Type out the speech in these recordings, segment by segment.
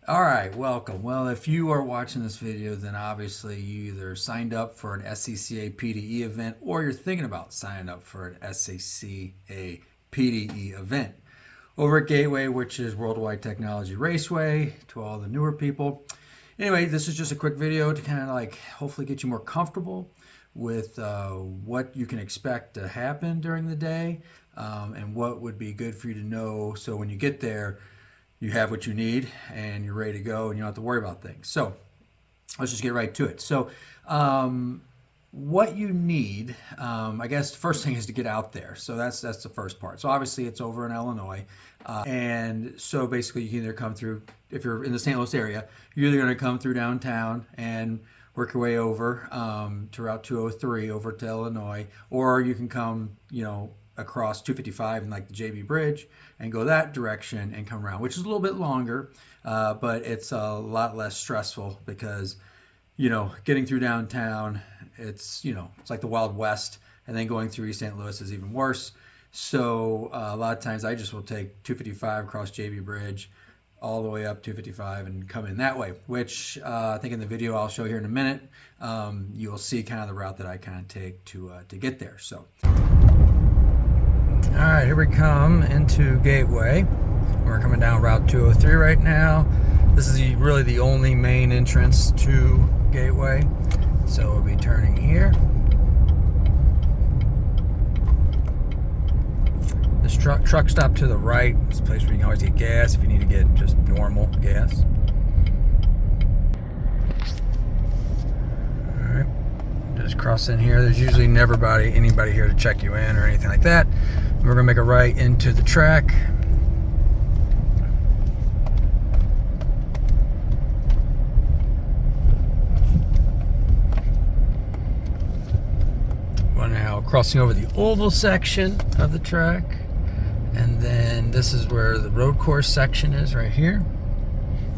All right, welcome. Well, if you are watching this video, then obviously you either signed up for an SCCA PDE event or you're thinking about signing up for an SCCA PDE event over at Gateway, which is Worldwide Technology Raceway, to all the newer people. Anyway, this is just a quick video to kind of like hopefully get you more comfortable with what you can expect to happen during the day and what would be good for you to know so when you get there, you have what you need and you're ready to go and you don't have to worry about things. So let's just get right to it. So what you need, I guess the first thing is to get out there. So that's the first part. So obviously it's over in Illinois. And so basically you can either come through, if you're in the St. Louis area, you're either going to come through downtown and work your way over to Route 203 over to Illinois, or you can come, across 255 and like the JB Bridge and go that direction and come around, which is a little bit longer, but it's a lot less stressful because, getting through downtown, it's like the Wild West, and then going through East St. Louis is even worse. So a lot of times I just will take 255 across JB Bridge all the way up 255 and come in that way, which I think in the video I'll show here in a minute, you'll see kind of the route that I kind of take to get there. So. All right, here we come into Gateway. We're coming down Route 203 right now. This is really the only main entrance to Gateway. So we'll be turning here. This truck stop to the right. It's a place where you can always get gas if you need to get just normal gas. All right, just cross in here. There's usually never anybody here to check you in or anything like that. We're gonna make a right into the track. We're now crossing over the oval section of the track. And then this is where the road course section is right here.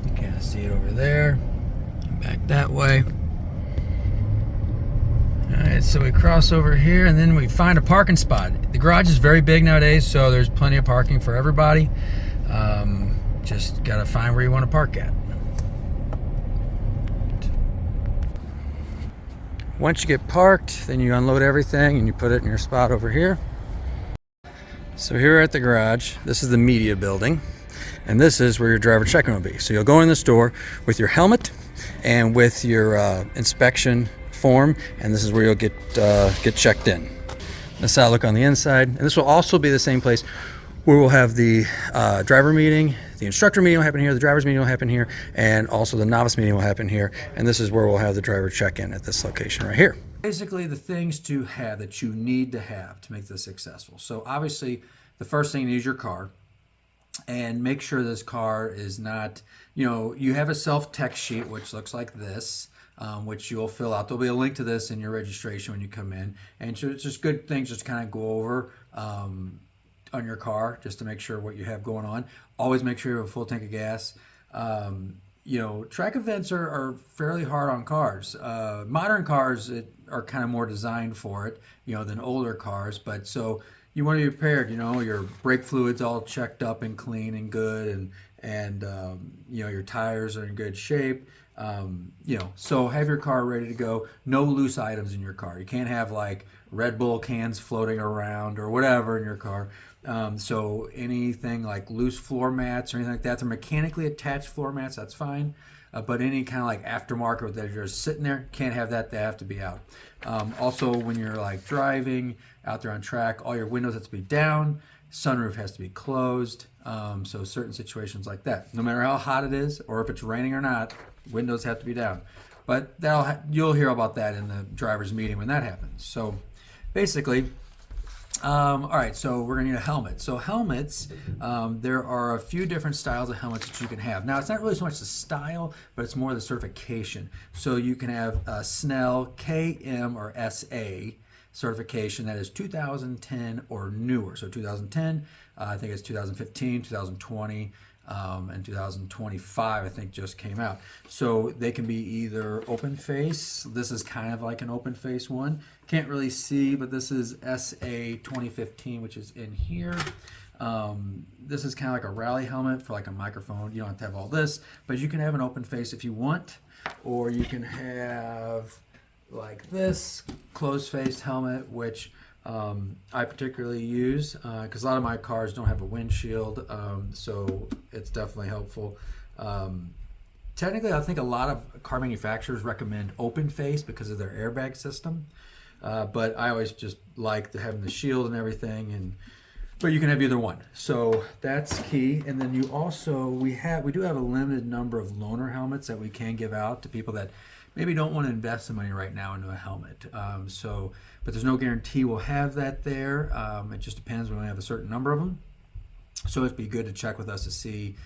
You can see it over there. Back that way. Alright, so we cross over here and then we find a parking spot. The garage is very big nowadays, so there's plenty of parking for everybody. Just gotta find where you want to park at. Once you get parked, then you unload everything and you put it in your spot over here. So here at the garage, this is the media building, and this is where your driver check-in will be. So you'll go in the store with your helmet and with your inspection form, and this is where you'll get checked in. That's how I look on the inside. And this will also be the same place where we'll have the driver meeting, the instructor meeting will happen here, the driver's meeting will happen here, and also the novice meeting will happen here. And this is where we'll have the driver check-in at this location right here. Basically the things to have that you need to have to make this successful. So obviously the first thing is your car, and make sure this car is not, you have a self-text sheet which looks like this, which you'll fill out. There'll be a link to this in your registration when you come in, and so it's just good things just kind of go over on your car just to make sure what you have going on. Always make sure you have a full tank of gas. Track events are fairly hard on cars. Modern cars are kind of more designed for it, than older cars. But so you want to be prepared. Your brake fluid's all checked up and clean and good, and your tires are in good shape. So have your car ready to go. No loose items in your car. You can't have like Red Bull cans floating around or whatever in your car. So anything like loose floor mats or anything like that, they're mechanically attached floor mats, that's fine. But any kind of like aftermarket that you're just sitting there, can't have that, they have to be out. Also, when you're like driving out there on track, all your windows have to be down, sunroof has to be closed. So certain situations like that, no matter how hot it is or if it's raining or not, windows have to be down. But you'll hear about that in the driver's meeting when that happens. So basically, all right, so we're gonna need a helmet. So helmets, there are a few different styles of helmets that you can have. Now, it's not really so much the style, but it's more the certification. So you can have a Snell KM or SA certification that is 2010 or newer. So 2010, I think it's 2015, 2020, and 2025 I think just came out. So they can be either open face. This is kind of like an open face one. Can't really see, but this is SA 2015, which is in here. This is kind of like a rally helmet for like a microphone. You don't have to have all this, but you can have an open face if you want, or you can have like this closed faced helmet, which I particularly use because a lot of my cars don't have a windshield, so it's definitely helpful. Technically, I think a lot of car manufacturers recommend open face because of their airbag system, but I always just like having the shield and everything, but you can have either one. So that's key. And then you also, we do have a limited number of loaner helmets that we can give out to people that maybe don't want to invest the money right now into a helmet. But there's no guarantee we'll have that there. It just depends. We only have a certain number of them. So it'd be good to check with us to see,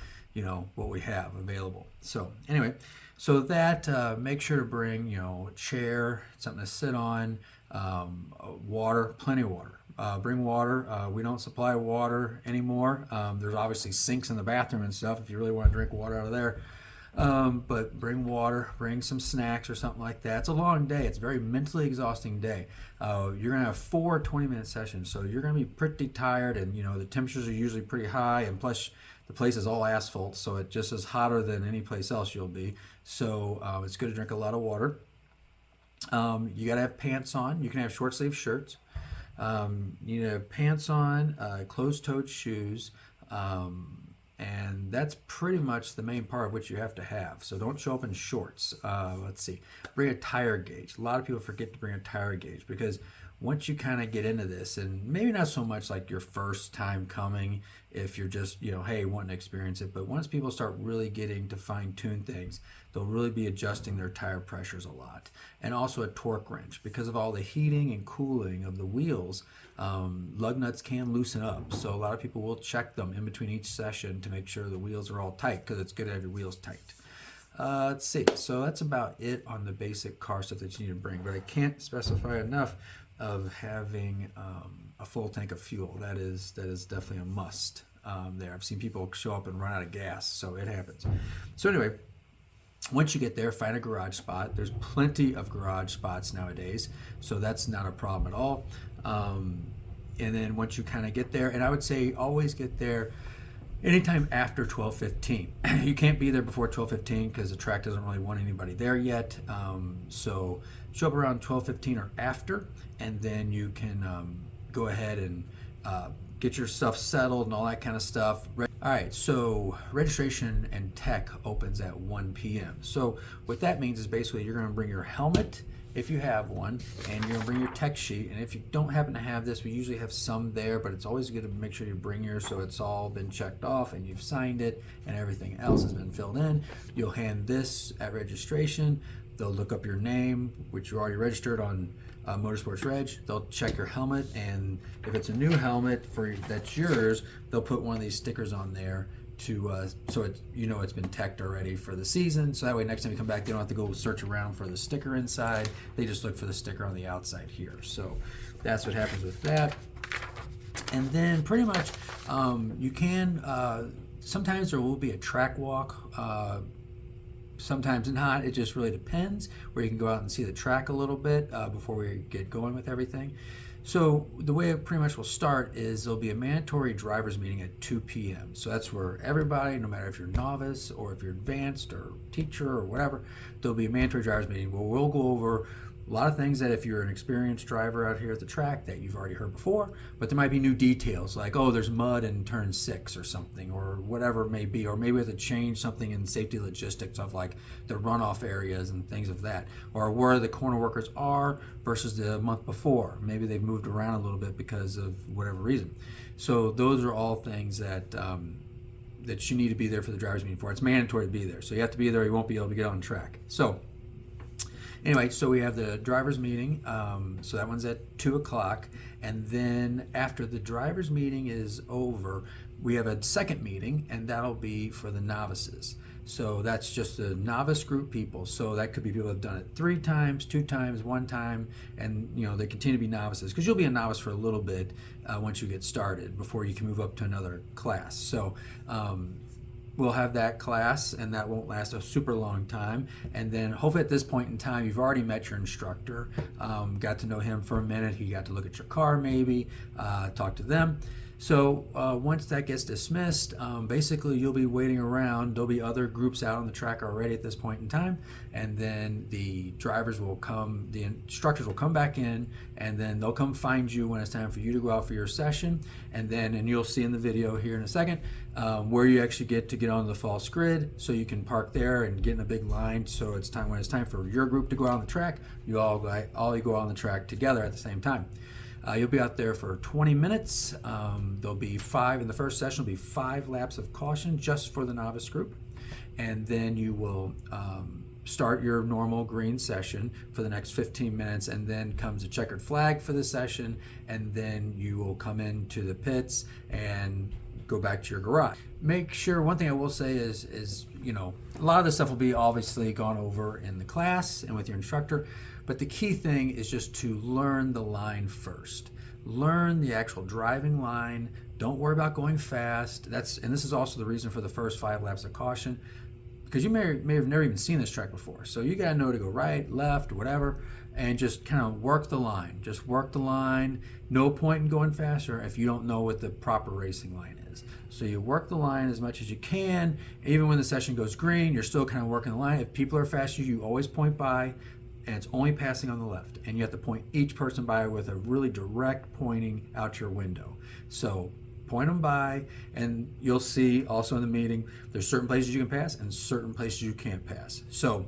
what we have available. So anyway, so that make sure to bring, a chair, something to sit on, water, plenty of water. Bring water. We don't supply water anymore. There's obviously sinks in the bathroom and stuff if you really want to drink water out of there. But bring water, bring some snacks or something like that. It's a long day. It's a very mentally exhausting day. You're going to have 4 20-minute sessions, so you're going to be pretty tired, and the temperatures are usually pretty high, and plus the place is all asphalt, so it just is hotter than any place else you'll be. So it's good to drink a lot of water. You got to have pants on. You can have short sleeve shirts. You need to have pants on, closed-toed shoes, and that's pretty much the main part of what you have to have. So don't show up in shorts. Let's see. Bring a tire gauge. A lot of people forget to bring a tire gauge because once you kind of get into this, and maybe not so much like your first time coming if you're just, hey, wanting to experience it, but once people start really getting to fine-tune things, they'll really be adjusting their tire pressures a lot. And also a torque wrench. Because of all the heating and cooling of the wheels, lug nuts can loosen up. So a lot of people will check them in between each session to make sure the wheels are all tight, because it's good to have your wheels tight. Let's see. So that's about it on the basic car stuff that you need to bring. But I can't specify enough of having a full tank of fuel. That is definitely a must there. I've seen people show up and run out of gas, so it happens. So anyway, once you get there, find a garage spot. There's plenty of garage spots nowadays, so that's not a problem at all. And then once you kind of get there, and I would say always get there anytime after 12:15. You can't be there before 12:15 because the track doesn't really want anybody there yet. So show up around 12:15 or after, and then you can go ahead and get your stuff settled and all that kind of stuff. All right, so registration and tech opens at 1 p.m. So what that means is basically you're going to bring your helmet if you have one, and you're going to bring your tech sheet. And if you don't happen to have this, we usually have some there, but it's always good to make sure you bring yours so it's all been checked off and you've signed it and everything else has been filled in. You'll hand this at registration. They'll look up your name, which you already registered on Motorsports Reg. They'll check your helmet, and if it's a new helmet that's yours, they'll put one of these stickers on there to so it's been teched already for the season. So that way, next time you come back, they don't have to go search around for the sticker inside. They just look for the sticker on the outside here. So that's what happens with that. And then pretty much you can sometimes there will be a track walk. Sometimes not. It just really depends, where you can go out and see the track a little bit before we get going with everything. So the way it pretty much will start is there'll be a mandatory driver's meeting at 2 p.m. So that's where everybody, no matter if you're novice or if you're advanced or teacher or whatever, there'll be a mandatory driver's meeting where we'll go over a lot of things that if you're an experienced driver out here at the track that you've already heard before, but there might be new details like, oh, there's mud in turn 6 or something, or whatever it may be, or maybe we have to change something in safety logistics of like the runoff areas and things of that, or where the corner workers are versus the month before. Maybe they've moved around a little bit because of whatever reason. So those are all things that that you need to be there for the driver's meeting for. It's mandatory to be there. So you have to be there, you won't be able to get on track. So anyway, so we have the driver's meeting, so that one's at 2 o'clock, and then after the driver's meeting is over, we have a second meeting, and that'll be for the novices. So that's just the novice group people. So that could be people that have done it 3 times, 2 times, 1 time, and they continue to be novices, because you'll be a novice for a little bit once you get started before you can move up to another class. So we'll have that class, and that won't last a super long time. And then hopefully at this point in time, you've already met your instructor, got to know him for a minute. He got to look at your car maybe, talk to them. So once that gets dismissed, basically you'll be waiting around. There'll be other groups out on the track already at this point in time, and then the drivers will come, the instructors will come back in, and then they'll come find you when it's time for you to go out for your session. And you'll see in the video here in a second where you actually get on the false grid, so you can park there and get in a big line. So it's time, when it's time for your group to go out on the track, you all go out on the track together at the same time. You'll be out there for 20 minutes. There'll be in the first session, will be 5 laps of caution just for the novice group. And then you will start your normal green session for the next 15 minutes, and then comes a checkered flag for the session, and then you will come into the pits and go back to your garage. Make sure, one thing I will say is a lot of this stuff will be obviously gone over in the class and with your instructor, but the key thing is just to learn the line first. Learn the actual driving line. Don't worry about going fast. And this is also the reason for the first 5 laps of caution, because you may have never even seen this track before. So you gotta know to go right, left, whatever, and just kind of work the line. Just work the line. No point in going faster if you don't know what the proper racing line is. So you work the line as much as you can. Even when the session goes green, you're still kind of working the line. If people are faster, you always point by, and it's only passing on the left. And you have to point each person by with a really direct pointing out your window. So point them by, and you'll see also in the meeting, there's certain places you can pass and certain places you can't pass. So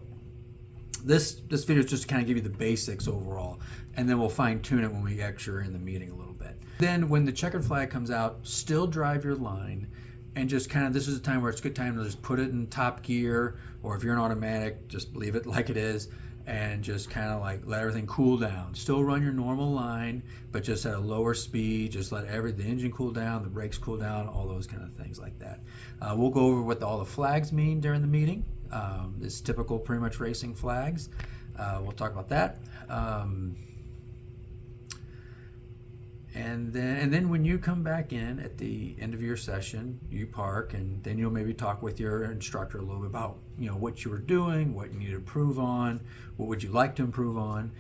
this video is just to kind of give you the basics overall, and then we'll fine tune it when we actually are in the meeting a little bit. Then when the checkered flag comes out, still drive your line, and just kind of, this is a time where it's a good time to just put it in top gear, or if you're in automatic, just leave it like it is, and just kind of like let everything cool down. Still run your normal line, but just at a lower speed. Just let the engine cool down, the brakes cool down, all those kind of things like that. We'll go over what all the flags mean during the meeting. It's typical, pretty much racing flags. We'll talk about that. And then when you come back in at the end of your session, you park, and then you'll maybe talk with your instructor a little bit about what you were doing, what you need to improve on, what would you like to improve on.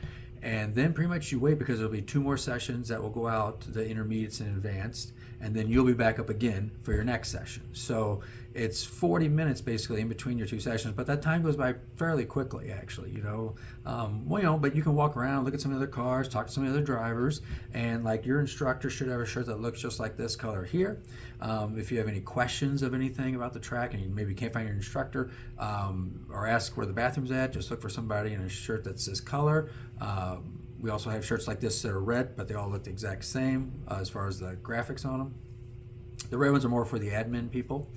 And then pretty much you wait, because there'll be 2 more sessions that will go out, the intermediates and advanced, and then you'll be back up again for your next session. So it's 40 minutes basically in between your 2 sessions, but that time goes by fairly quickly, actually. But you can walk around, look at some of the other cars, talk to some of the other drivers, and like your instructor should have a shirt that looks just like this color here. If you have any questions of anything about the track and you maybe can't find your instructor, or ask where the bathroom's at, just look for somebody in a shirt that's this color. We also have shirts like this that are red, but they all look the exact same as far as the graphics on them. The red ones are more for the admin people.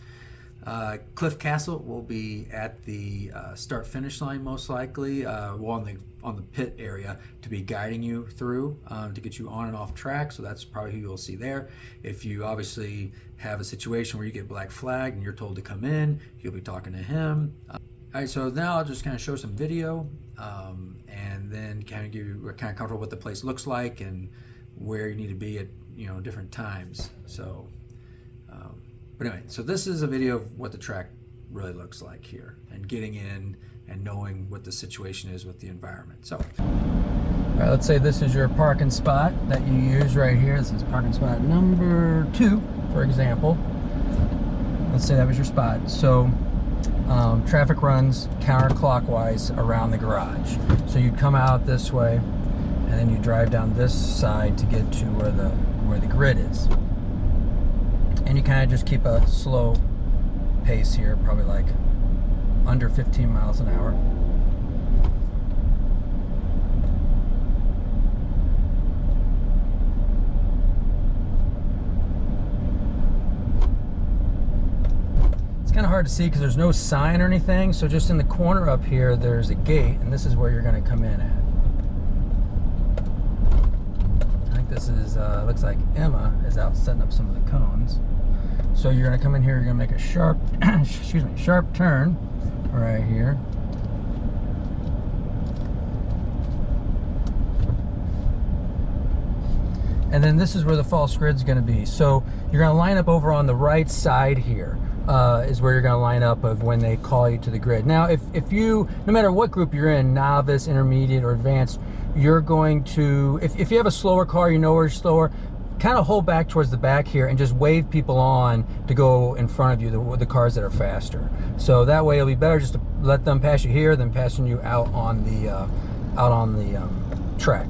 Cliff Castle will be at the start-finish line most likely, on the pit area, to be guiding you through to get you on and off track. So that's probably who you'll see there. If you obviously have a situation where you get black flagged and you're told to come in, you'll be talking to him. All right, so now I'll just kind of show some video, and then kind of give you kind of comfortable what the place looks like and where you need to be at different times. So. But anyway, so this is a video of what the track really looks like here, and getting in and knowing what the situation is with the environment. So, all right, let's say this is your parking spot that you use right here. This is parking spot number 2, for example. Let's say that was your spot. So traffic runs counterclockwise around the garage. So you'd come out this way, and then you drive down this side to get to where the grid is. And you kind of just keep a slow pace here, probably like under 15 miles an hour. It's kind of hard to see because there's no sign or anything, so just in the corner up here there's a gate, and this is where you're going to come in at. I think this is, looks like Emma is out setting up some of the cones. So you're going to come in here, you're going to make a sharp, sharp turn right here. And then this is where the false grid's going to be. So you're going to line up over on the right side here, is where you're going to line up of when they call you to the grid. Now, if you, no matter what group you're in, novice, intermediate, or advanced, you're going to, if you have a slower car, where you're slower, kind of hold back towards the back here and just wave people on to go in front of you, the cars that are faster. So that way it'll be better just to let them pass you here than passing you out on the track.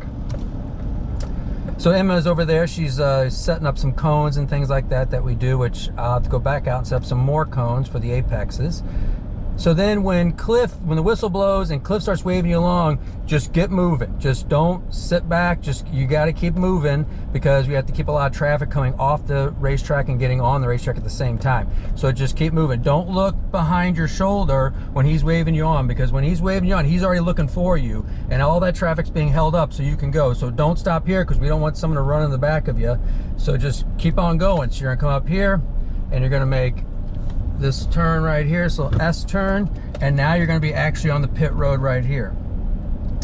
So Emma's over there. She's setting up some cones and things like that we do, which I'll have to go back out and set up some more cones for the apexes. So then when the whistle blows and Cliff starts waving you along, just get moving. Just don't sit back. You got to keep moving, because we have to keep a lot of traffic coming off the racetrack and getting on the racetrack at the same time. So just keep moving. Don't look behind your shoulder when he's waving you on, because when he's waving you on, he's already looking for you, and all that traffic's being held up so you can go. So don't stop here, because we don't want someone to run in the back of you. So just keep on going. So you're gonna come up here and you're gonna make this turn right here, so S turn, and now you're going to be actually on the pit road right here.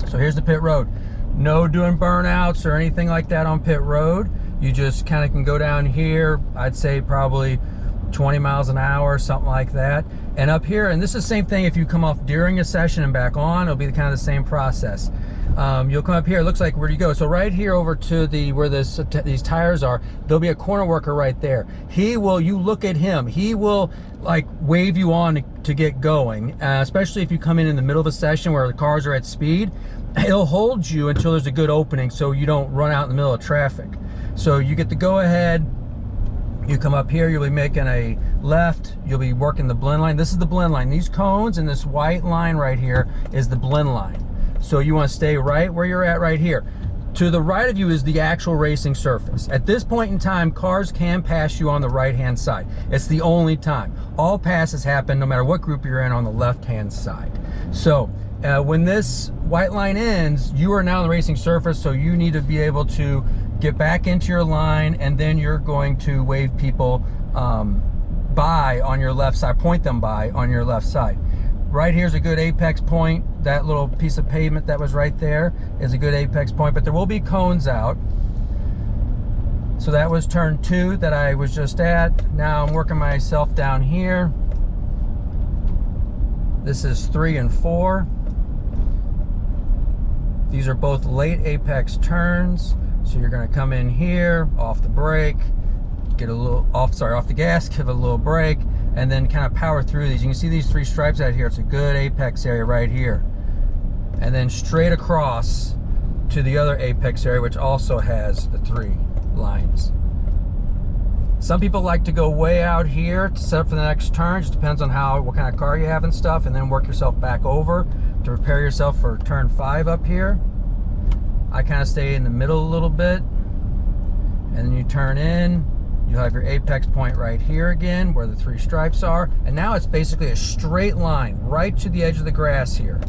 So here's the pit road. No doing burnouts or anything like that on pit road. You just kind of can go down here, I'd say probably 20 miles an hour, something like that. And up here, and this is the same thing if you come off during a session and back on, it'll be kind of the same process. You'll come up here, it looks like, where do you go? So right here over to where these tires are, there'll be a corner worker right there. You look at him, he will like wave you on to get going, especially if you come in the middle of a session where the cars are at speed. He'll hold you until there's a good opening so you don't run out in the middle of traffic. So you get to go ahead, you come up here, you'll be making a left, you'll be working the blend line. This is the blend line. These cones and this white line right here is the blend line. So you want to stay right where you're at right here. To the right of you is the actual racing surface. At this point in time, cars can pass you on the right-hand side. It's the only time. All passes happen, no matter what group you're in, on the left-hand side. So when this white line ends, you are now on the racing surface, so you need to be able to get back into your line, and then you're going to wave people by on your left side, point them by on your left side. Right here's a good apex point. That little piece of pavement that was right there is a good apex point, but there will be cones out. So that was turn 2 that I was just at. Now I'm working myself down here. This is 3 and 4. These are both late apex turns. So you're gonna come in here, off the brake, get a little off the gas, give it a little brake, and then kind of power through these. You can see these 3 stripes out here. It's a good apex area right here. And then straight across to the other apex area, which also has the 3 lines. Some people like to go way out here to set up for the next turn. Just depends on what kind of car you have and stuff, and then work yourself back over to prepare yourself for turn 5 up here. I kind of stay in the middle a little bit, and then you turn in. You have your apex point right here again, where the 3 stripes are. And now it's basically a straight line right to the edge of the grass here.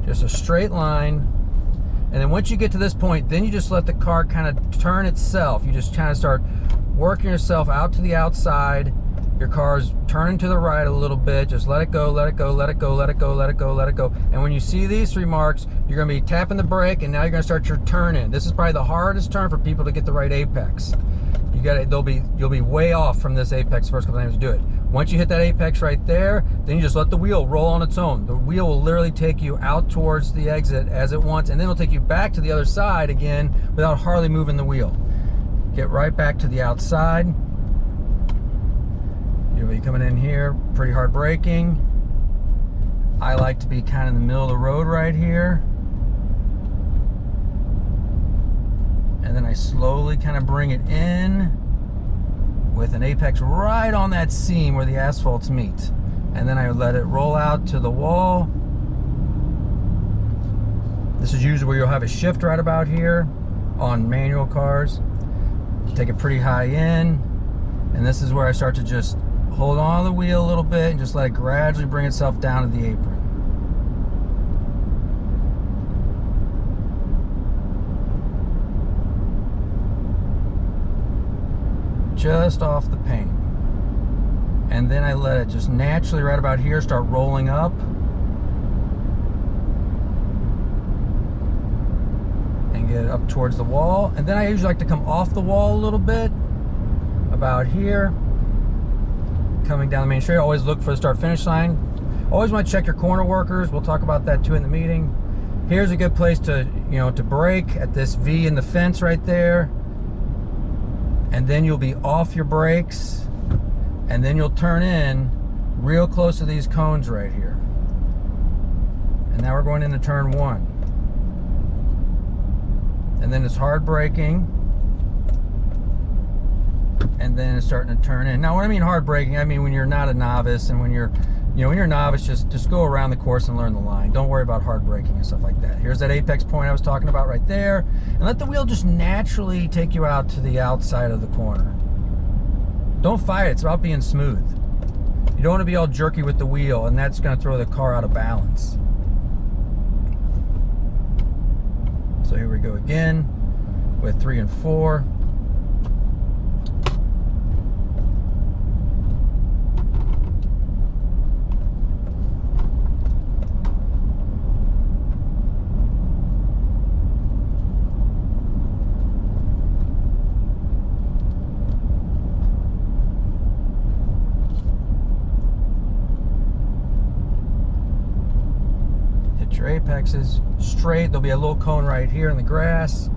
Just a straight line. And then once you get to this point, then you just let the car kind of turn itself. You just kind of start working yourself out to the outside. Your car's turning to the right a little bit. Just let it go, let it go, let it go, let it go, let it go, let it go. And when you see these 3 marks, you're gonna be tapping the brake, and now you're gonna start your turn in. This is probably the hardest turn for people to get the right apex. You'll be way off from this apex first couple times to do it. Once you hit that apex right there, then you just let the wheel roll on its own. The wheel will literally take you out towards the exit as it wants, and then it'll take you back to the other side again without hardly moving the wheel. Get right back to the outside. You'll be coming in here, pretty hard braking. I like to be kind of in the middle of the road right here. And then I slowly kind of bring it in with an apex right on that seam where the asphalts meet. And then I let it roll out to the wall. This is usually where you'll have a shift right about here on manual cars. Take it pretty high in. And this is where I start to just hold on to the wheel a little bit and just let it gradually bring itself down to the apron. Just off the paint. And then I let it just naturally right about here start rolling up. And get it up towards the wall. And then I usually like to come off the wall a little bit, about here. Coming down the main straight, always look for the start finish line. Always want to check your corner workers. We'll talk about that too in the meeting. Here's a good place to, to brake at this V in the fence right there. and then you'll be off your brakes, and then you'll turn in real close to these cones right here. And now we're going into turn 1. And then it's hard braking, and then it's starting to turn in. Now, when I mean hard braking, I mean when you're not a novice, and when you're, you know, when you're a novice, just go around the course and learn the line. Don't worry about hard braking and stuff like that. Here's that apex point I was talking about right there, and let the wheel just naturally take you out to the outside of the corner. Don't fight it. It's about being smooth. You don't want to be all jerky with the wheel, and that's going to throw the car out of balance. So here we go again with 3 and 4. Your apexes straight. There'll be a little cone right here in the grass.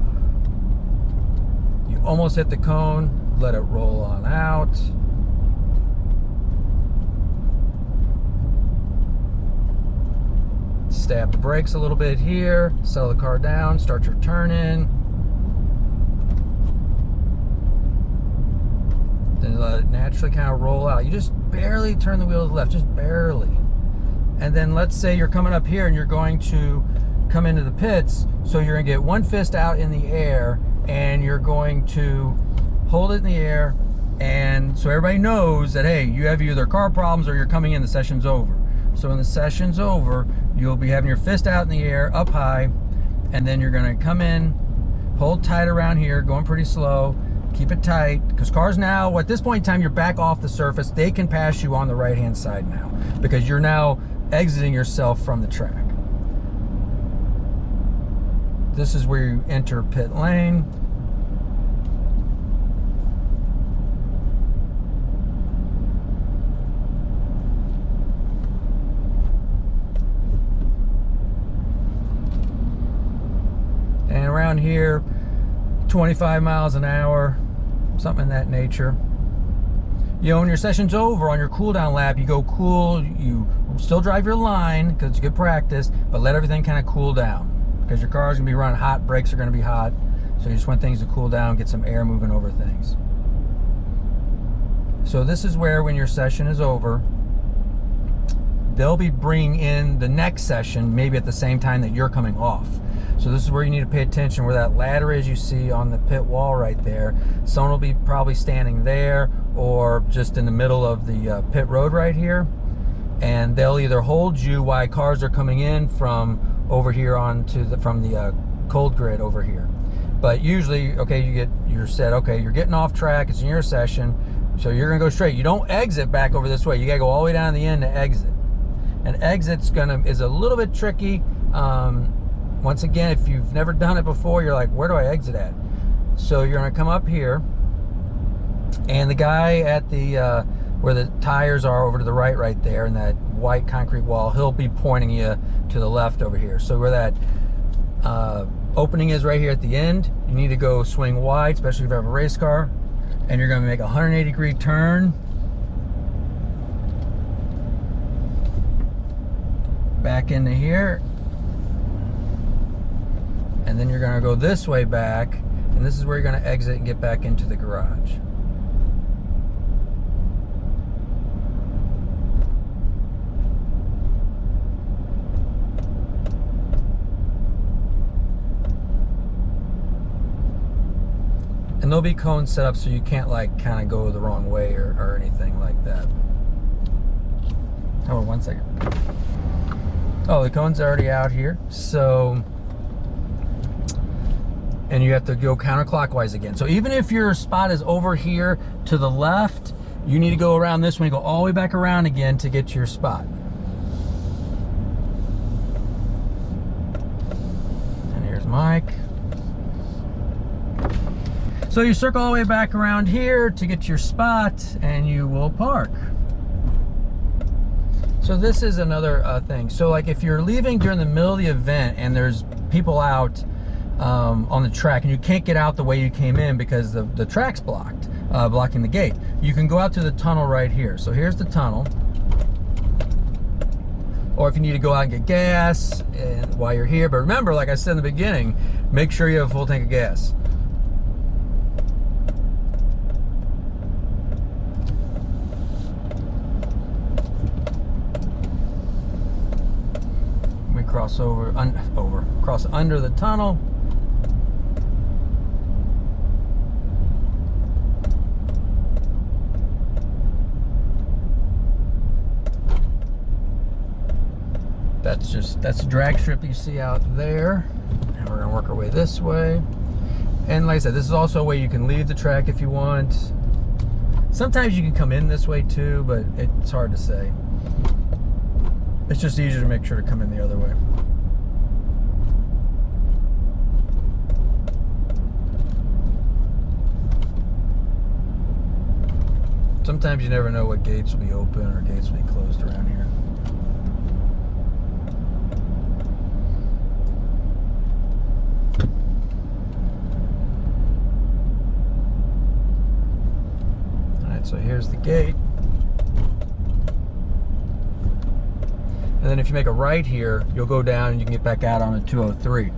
You almost hit the cone, let it roll on out. Stab the brakes a little bit here, settle the car down, start your turn in. Then let it naturally kind of roll out. You just barely turn the wheel to the left, just barely. And then let's say you're coming up here and you're going to come into the pits, so you're going to get one fist out in the air, and you're going to hold it in the air, and so everybody knows that, hey, you have either car problems or you're coming in, the session's over. So when the session's over, you'll be having your fist out in the air, up high, and then you're going to come in, hold tight around here, going pretty slow, keep it tight, because cars now, at this point in time, you're back off the surface. They can pass you on the right-hand side now, because you're now exiting yourself from the track. This is where you enter pit lane. And around here, 25 miles an hour, something in that nature. You know, when your session's over, on your cool down lap, you go cool, you still drive your line because it's good practice, but let everything kind of cool down, because your car's gonna be running hot, brakes are gonna be hot, so you just want things to cool down, get some air moving over things. So this is where, when your session is over, they'll be bringing in the next session maybe at the same time that you're coming off. So this is where you need to pay attention, where that ladder is you see on the pit wall right there. Someone will be probably standing there or just in the middle of the pit road right here, and they'll either hold you while cars are coming in from over here onto from the cold grid over here. But usually, okay, you're set, okay, you're getting off track, it's in your session, so you're gonna go straight. You don't exit back over this way. You gotta go all the way down to the end to exit. And exit's is a little bit tricky. Once again, if you've never done it before, you're like, where do I exit at? So you're gonna come up here, and the guy at the where the tires are over to the right there, in that white concrete wall, he'll be pointing you to the left over here. So where that opening is right here at the end, you need to go swing wide, especially if you have a race car, and you're gonna make a 180-degree turn back into here, and then you're gonna go this way back, and this is where you're gonna exit and get back into the garage. And there'll be cones set up so you can't like kind of go the wrong way or anything like that. Hold on 1 second. Oh, the cone's already out here. So, and you have to go counterclockwise again. So even if your spot is over here to the left, you need to go around this one, you go all the way back around again to get to your spot. And here's Mike. So you circle all the way back around here to get your spot, and you will park. So this is another thing. So like if you're leaving during the middle of the event and there's people out, on the track, and you can't get out the way you came in because the track's blocked, blocking the gate. You can go out to the tunnel right here. So here's the tunnel. Or if you need to go out and get gas while you're here. But remember, like I said in the beginning, make sure you have a full tank of gas. We cross cross under the tunnel. That's a drag strip you see out there. And we're gonna work our way this way. And like I said, this is also a way you can leave the track if you want. Sometimes you can come in this way too, but it's hard to say. It's just easier to make sure to come in the other way. Sometimes you never know what gates will be open or gates will be closed around here. So here's the gate. And then if you make a right here, you'll go down and you can get back out on a 203.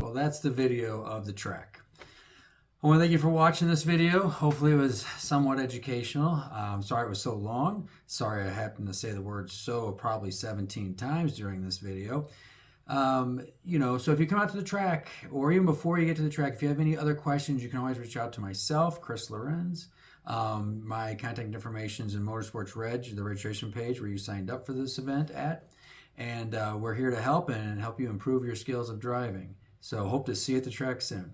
Well, that's the video of the track. I want to thank you for watching this video. Hopefully it was somewhat educational. I'm sorry it was so long. Sorry I happened to say the word "so" probably 17 times during this video. You know, so if you come out to the track, or even before you get to the track, if you have any other questions, you can always reach out to myself, Chris Lorenz. My contact information is in Motorsports Reg, the registration page where you signed up for this event at. And we're here to help and help you improve your skills of driving. So hope to see you at the track soon.